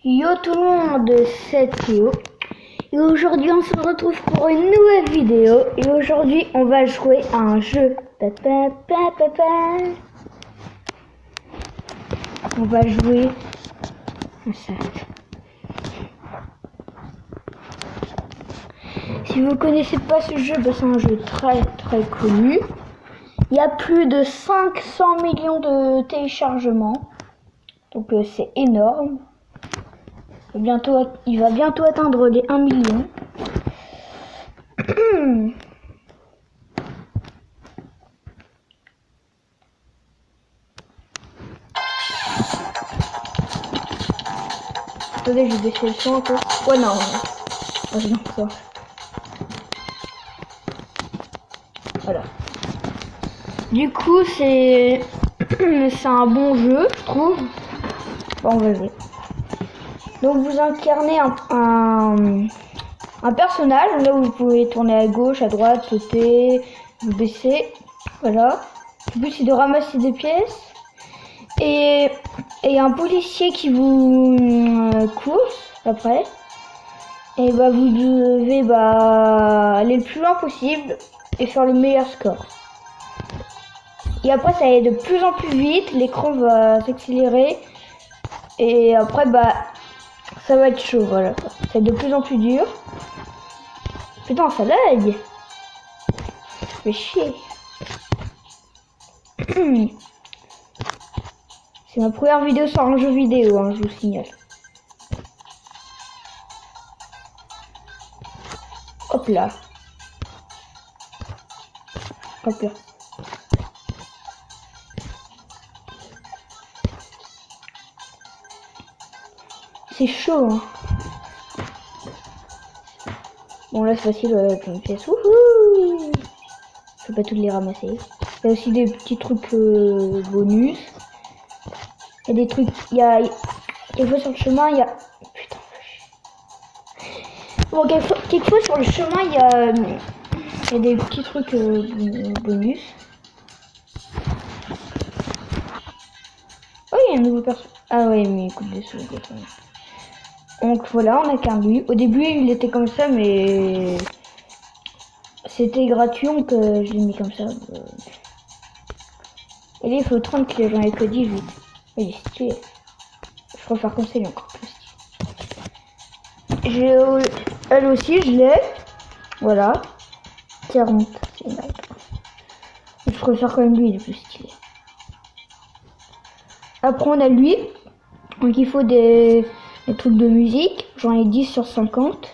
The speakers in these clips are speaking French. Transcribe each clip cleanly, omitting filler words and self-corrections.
Yo tout le monde, c'est Théo. Et aujourd'hui on se retrouve pour une nouvelle vidéo. Et aujourd'hui on va jouer à un jeu. On va jouer à ça. Si vous connaissez pas ce jeu, c'est un jeu très connu. Il y a plus de 500 millions de téléchargements. Donc c'est énorme. Il va bientôt atteindre les 1 million. Attendez, je vais baisser le son un peu. Ouais, non. Non, ça. Voilà. Du coup, c'est un bon jeu, je trouve. Bon, on va jouer. Donc, vous incarnez un personnage. Là, vous pouvez tourner à gauche, à droite, sauter, vous baisser. Voilà. Le but, c'est de ramasser des pièces. Et un policier qui vous course après. Et bah vous devez aller le plus loin possible et faire le meilleur score. Et après ça va de plus en plus vite, l'écran va s'accélérer. Et après ça va être chaud, voilà. Ça va être de plus en plus dur. Putain, ça lag. Ça fait chier. C'est ma première vidéo sur un jeu vidéo, hein, je vous signale. Hop là. Hop là. C'est chaud, hein. Bon là c'est facile, plein de pièces. Wouhou! Je peux pas toutes les ramasser. Il y a aussi des petits trucs bonus. Il y a des trucs, il y a quelquefois sur le chemin, il y a... Putain. Bon, quelquefois sur le chemin, il y a des petits trucs bonus. Oh, il y a un nouveau personnage. Ah ouais, mais il coûte des sous. Donc voilà, on a qu'un lui. Au début, il était comme ça, mais c'était gratuit, donc je l'ai mis comme ça. Et là, il faut 30 clés, j'en ai que 18. Il est stylé. Je préfère comme ça, il est encore plus stylé. Elle aussi, je l'ai. Voilà. 40. C'est mal. Je préfère quand même lui, il est plus stylé. Après, on a lui. Donc, il faut des trucs de musique. J'en ai 10 sur 50.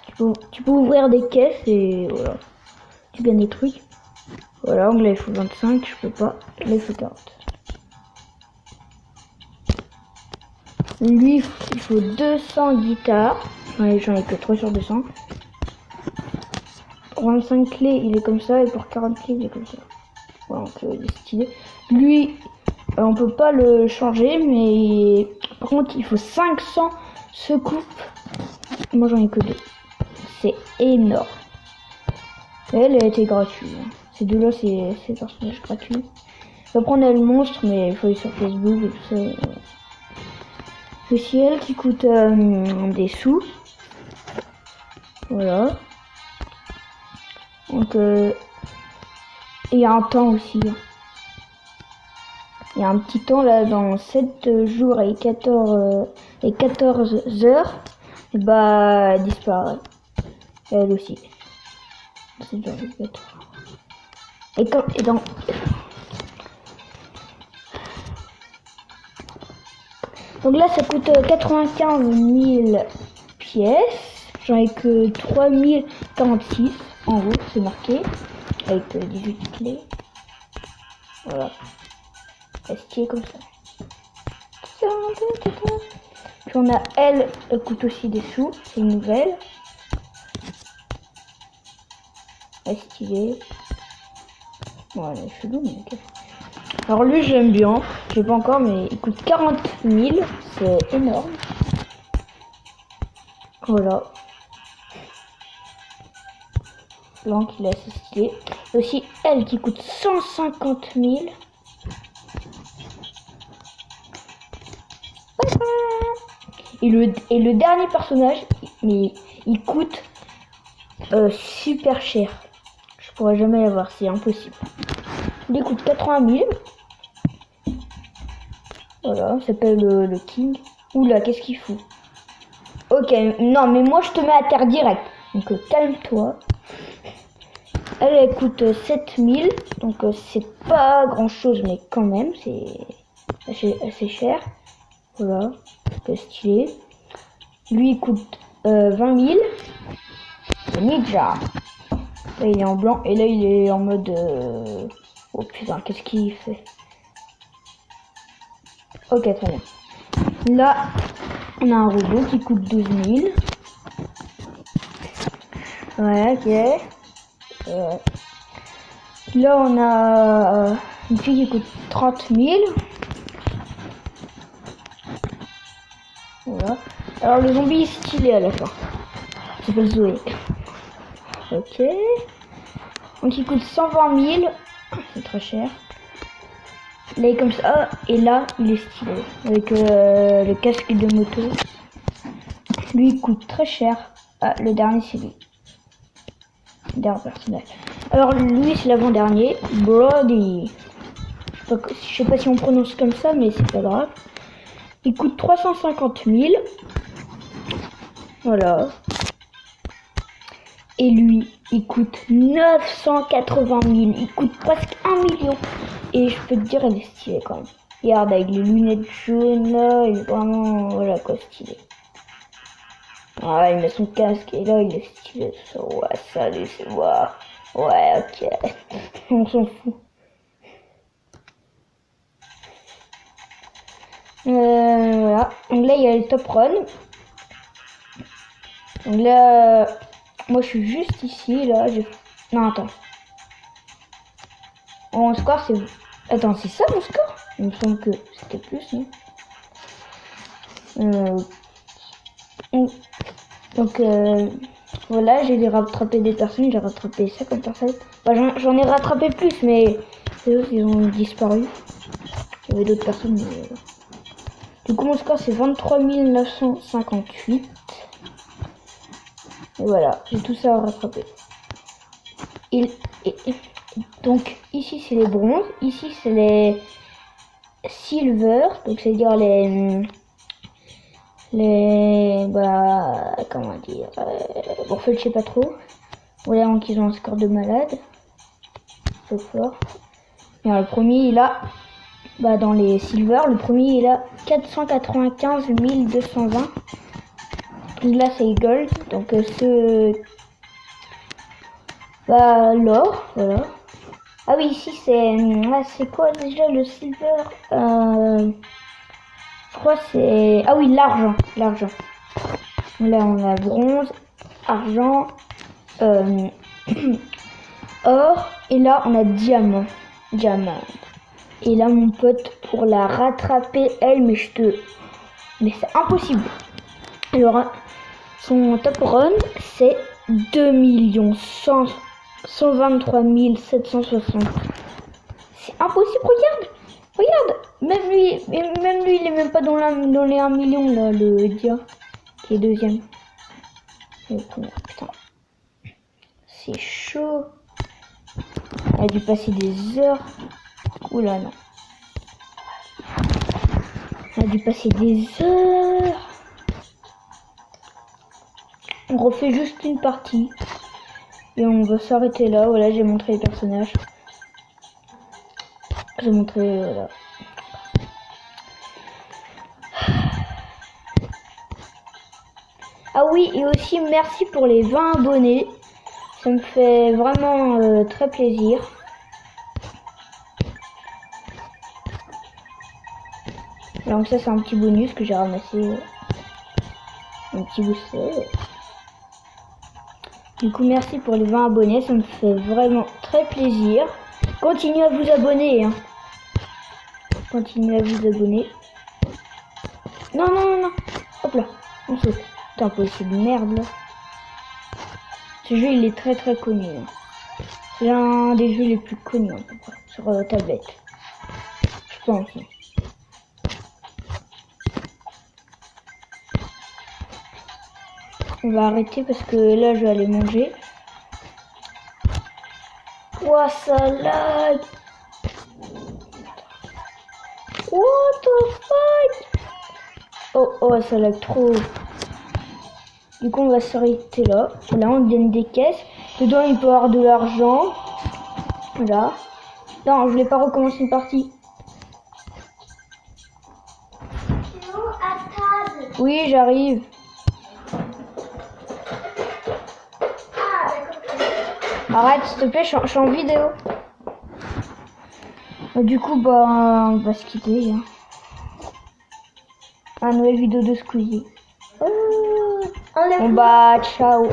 Tu peux ouvrir des caisses et voilà. Tu gagnes des trucs. Voilà, anglais, il faut 25. Je peux pas. Là, il faut 40. Lui, il faut 200 guitares. J'en ai que 3 sur 200. Pour 25 clés, il est comme ça. Et pour 40 clés, il est comme ça. Voilà, donc il est stylé. Lui, on peut pas le changer. Mais par contre, il faut 500 secoupes. Moi, j'en ai que 2. C'est énorme. Elle a été gratuite. Ces deux-là, c'est des personnages gratuits. Après, on a le monstre, mais il faut aller sur Facebook et tout ça. C'est aussi elle qui coûte des sous. Voilà. Donc, il y a un temps aussi. Il y a un petit temps là, dans 7 jours et 14 heures, et elle disparaît. Elle aussi. Et dans... Donc là, ça coûte 95 000 pièces. J'en ai que 3046 en haut, c'est marqué. Avec 18 clés. Voilà. Stylé comme ça. Puis on a elle coûte aussi des sous. C'est une nouvelle. Stylé. Voilà, je suis mais ok. Alors lui, j'aime bien. Je sais pas encore, mais il coûte 40 000. C'est énorme. Voilà. Donc il est assez stylé. Et aussi elle qui coûte 150 000. Et le dernier personnage, mais il coûte super cher. Je pourrais jamais l'avoir, c'est impossible. Il coûte 80 000. Voilà, il s'appelle le King. Oula, qu'est-ce qu'il fout? Ok, non, mais moi je te mets à terre direct. Donc calme-toi. Elle coûte 7000. Donc c'est pas grand chose, mais quand même, c'est assez cher. Voilà, c'est stylé. Lui il coûte 20 000. Le ninja. Là il est en blanc et là il est en mode. Oh putain, qu'est-ce qu'il fait? Ok, très bien. Là, on a un robot qui coûte 12 000. Ouais, ok. Là, on a une fille qui coûte 30 000. Voilà. Alors, le zombie est stylé à la fin. Il s'appelle Zoé. Ok. Donc, il coûte 120 000. C'est très cher. Là, il est comme ça. Et là, il est stylé. Avec le casque de moto. Lui, il coûte très cher. Ah, le dernier, c'est lui. Dernier personnage. Alors, lui, c'est l'avant-dernier. Brody. Je sais pas si on prononce comme ça, mais c'est pas grave. Il coûte 350 000. Voilà. Et lui, il coûte 980 000. Il coûte presque 1 million. Et je peux te dire, il est stylé quand même. Regarde, avec les lunettes jaunes là, il est vraiment, voilà quoi, stylé. Ah, il met son casque et là, il est stylé. Ça, ouais, salut, c'est moi. Ouais, ok. On s'en fout. Voilà. Donc là, il y a le top run. Donc là, moi, je suis juste ici, là. Non, attends. Mon score, c'est... Attends, c'est ça mon score? Il me semble que c'était plus, non? Donc, voilà, j'ai rattrapé des personnes. J'ai rattrapé 50 personnes. Bah, j'en ai rattrapé plus, mais les autres, ils ont disparu. Il y avait d'autres personnes, mais... Du coup, mon score, c'est 23 958. Et voilà, j'ai tout ça à rattraper. Donc, ici, c'est les bronzes. Ici, c'est les silver. Donc, c'est-à-dire bah, comment dire, bon, en fait, je sais pas trop. Voilà, donc ils ont un score de malade. C'est fort. Et alors, le premier, il a, bah, dans les silver, le premier, il a 495 220. Là, c'est gold. Donc, bah, l'or, voilà. Ah oui, ici, c'est quoi déjà le silver? Je crois que c'est... Ah oui, l'argent. L'argent. Là, on a bronze, argent, or. Et là, on a diamant. Diamant. Et là, mon pote, pour la rattraper, elle, mais mais c'est impossible. Alors, son top run, c'est 2 123 760. C'est impossible, regarde. Regarde. Même lui, il est même pas dans les 1 million, là, le dia, qui est deuxième. Et le premier, putain. C'est chaud. Elle a dû passer des heures. Oula, non. Elle a dû passer des heures. On refait juste une partie. Et on va s'arrêter là. Voilà, j'ai montré les personnages. J'ai montré, voilà. Ah oui, et aussi merci pour les 20 abonnés. Ça me fait vraiment très plaisir. Donc ça, c'est un petit bonus que j'ai ramassé. Un petit booster. Du coup, merci pour les 20 abonnés. Ça me fait vraiment très plaisir. Continuez à vous abonner. Hein. Continuez à vous abonner. Non, non, non, non. Hop là. On saute. Putain, c'est de merde là. Ce jeu, il est très très connu. Hein. C'est un des jeux les plus connus à peu près, sur tablette. Je pense. On va arrêter parce que là, je vais aller manger. Ouah, ça lag. What the fuck? Oh, ça lag trop. Du coup, on va s'arrêter là. Là, on gagne des caisses. Dedans, il peut y avoir de l'argent. Là. Non, je voulais pas recommencer une partie. Oui, j'arrive. Arrête, s'il te plaît, je suis en vidéo. Du coup, bah, on va se quitter. Hein. Une nouvelle vidéo de Squeezie. Bon, bah, ciao.